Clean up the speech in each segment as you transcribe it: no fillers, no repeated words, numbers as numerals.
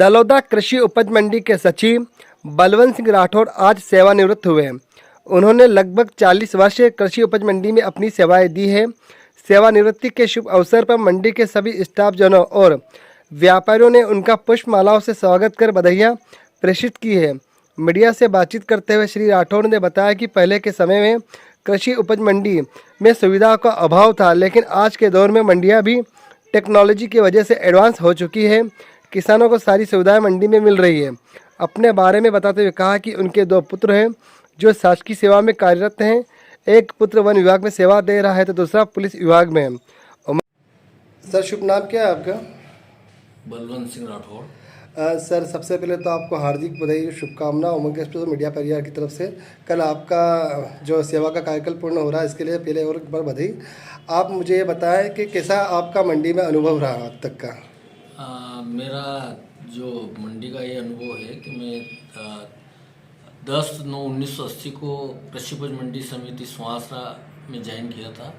दलोदा कृषि उपज मंडी के सचिव बलवंत सिंह राठौड़ आज सेवानिवृत्त हुए। उन्होंने लगभग 40 वर्ष कृषि उपज मंडी में अपनी सेवाएं दी है। सेवानिवृत्ति के शुभ अवसर पर मंडी के सभी स्टाफ जनों और व्यापारियों ने उनका पुष्पमालाओं से स्वागत कर बधाइयां प्रेषित की है। मीडिया से बातचीत करते हुए श्री राठौड़ ने बताया कि पहले के समय में कृषि उपज मंडी में सुविधाओं का अभाव था, लेकिन आज के दौर में मंडियां भी टेक्नोलॉजी की वजह से एडवांस हो चुकी है। किसानों को सारी सुविधाएं मंडी में मिल रही है। अपने बारे में बताते हुए कहा कि उनके 2 पुत्र हैं जो शासकीय सेवा में कार्यरत हैं। एक पुत्र वन विभाग में सेवा दे रहा है तो दूसरा पुलिस विभाग में है। सर, शुभ नाम क्या है आपका? बलवंत सिंह राठौड़। सर, सबसे पहले तो आपको हार्दिक बधाई और शुभकामना उमंग एक्सप्रेस मीडिया परिवार की तरफ से। कल आपका जो सेवा का कार्यकाल पूर्ण हो रहा है, इसके लिए पहले और एक बार बधाई। आप मुझे ये बताएं कि कैसा आपका मंडी में अनुभव रहा अब तक का? मेरा जो मंडी का ये अनुभव है कि मैं 10/9/1980 को कृषि उपज मंडी समिति सुहासरा में ज्वाइन किया था।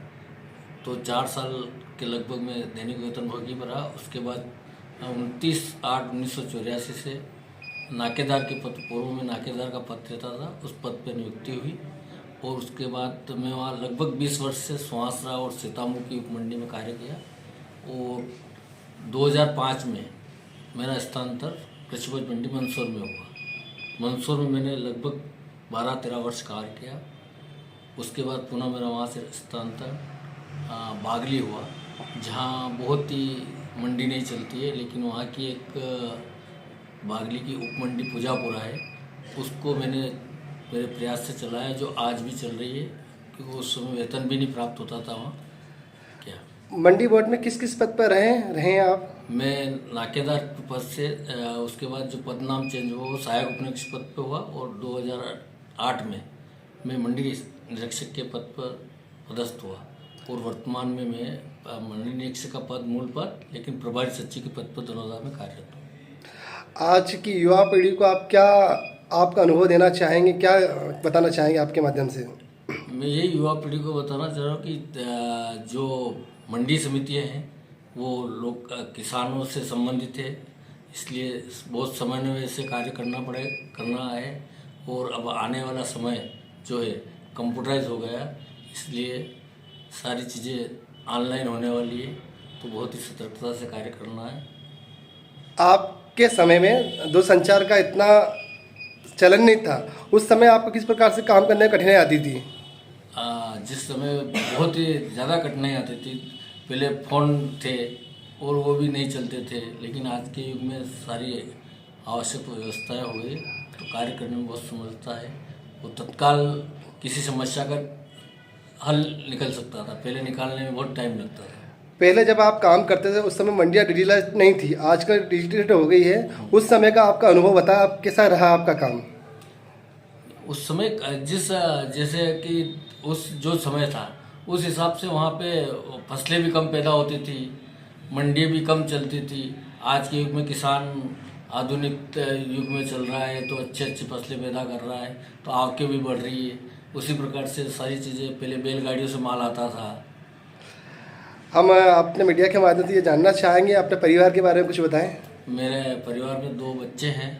तो 4 साल के लगभग मैं दैनिक वेतनभोगी पर रहा। उसके बाद 29/8/1984 से नाकेदार के पद, पूर्व में नाकेदार का पद रहता था, उस पद पर नियुक्ति हुई। और उसके बाद मैं वहाँ लगभग 20 वर्ष से सुहासरा और सीतामऊ की उपमंडी में कार्य किया। और 2005 में मेरा स्थानांतर कृषि उपज मंडी मंदसौर में हुआ। मंदसौर में मैंने लगभग 12-13 वर्ष कार्य किया। उसके बाद पुनः मेरा वहाँ से स्थानांतर बागली हुआ, जहाँ बहुत ही मंडी नहीं चलती है, लेकिन वहाँ की एक बागली की उपमंडी पूजापुरा है, उसको मैंने मेरे प्रयास से चलाया, जो आज भी चल रही है, क्योंकि उस समय वेतन भी नहीं प्राप्त होता था वहाँ। क्या मंडी बोर्ड में किस किस पद पर रहे आप? मैं नाकेदार के पद से उसके बाद जो पद नाम चेंज हुआ वो सहायक उपनिरीक्षक पद पे हुआ। और 2008 में मैं मंडी निरीक्षक के पद पर पदस्थ हुआ। और वर्तमान में मैं मंडी निरीक्षक का पद मूल पद, लेकिन प्रभारी सचिव के पद पर दलोदा में कार्यरत हूँ। आज की युवा पीढ़ी को आप क्या आपका अनुभव देना चाहेंगे, क्या बताना चाहेंगे आपके माध्यम से? मैं यही युवा पीढ़ी को बताना चाह रहा हूँ कि जो मंडी समितियाँ हैं वो लोग किसानों से संबंधित है, इसलिए बहुत समन्वय से कार्य करना है। और अब आने वाला समय जो है कंप्यूटराइज हो गया, इसलिए सारी चीज़ें ऑनलाइन होने वाली है, तो बहुत ही सतर्कता से कार्य करना है। आपके समय में दूरसंचार का इतना चलन नहीं था, उस समय आपको किस प्रकार से काम करने में कठिनाई आती थी? जिस समय बहुत ही ज़्यादा कठिनाई आती थी। पहले फ़ोन थे और वो भी नहीं चलते थे, लेकिन आज के युग में सारी आवश्यक व्यवस्थाएं हो गई, तो कार्य करने में बहुत सुलझता है। वो तत्काल किसी समस्या का हल निकल सकता था, पहले निकालने में बहुत टाइम लगता था। पहले जब आप काम करते थे उस समय मंडियाँ डिजिटलाइज नहीं थी, आजकल डिजिटलाइज हो गई है। उस समय का आपका अनुभव बताया, आप कैसा रहा आपका काम? उस समय जैसे कि उस जो समय था उस हिसाब से वहाँ पे फसलें भी कम पैदा होती थी, मंडी भी कम चलती थी। आज के युग में किसान आधुनिक युग में चल रहा है, तो अच्छी अच्छी फसलें पैदा कर रहा है, तो आवकें भी बढ़ रही है। उसी प्रकार से सारी चीज़ें, पहले बैलगाड़ियों से माल आता था। हम अपने मीडिया के माध्यम से ये जानना चाहेंगे, अपने परिवार के बारे में कुछ बताएं। मेरे परिवार में 2 बच्चे हैं,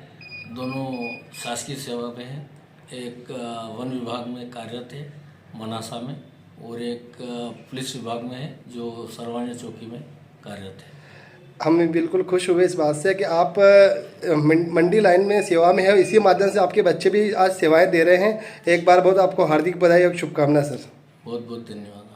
दोनों शासकीय सेवा में हैं। एक वन विभाग में कार्यरत है मनासा में, और एक पुलिस विभाग में है जो सरवानिया चौकी में कार्यरत है। हम बिल्कुल खुश हुए इस बात से कि आप मंडी लाइन में सेवा में है, इसी माध्यम से आपके बच्चे भी आज सेवाएं दे रहे हैं। एक बार बहुत आपको हार्दिक बधाई और शुभकामनाएं सर। बहुत बहुत धन्यवाद।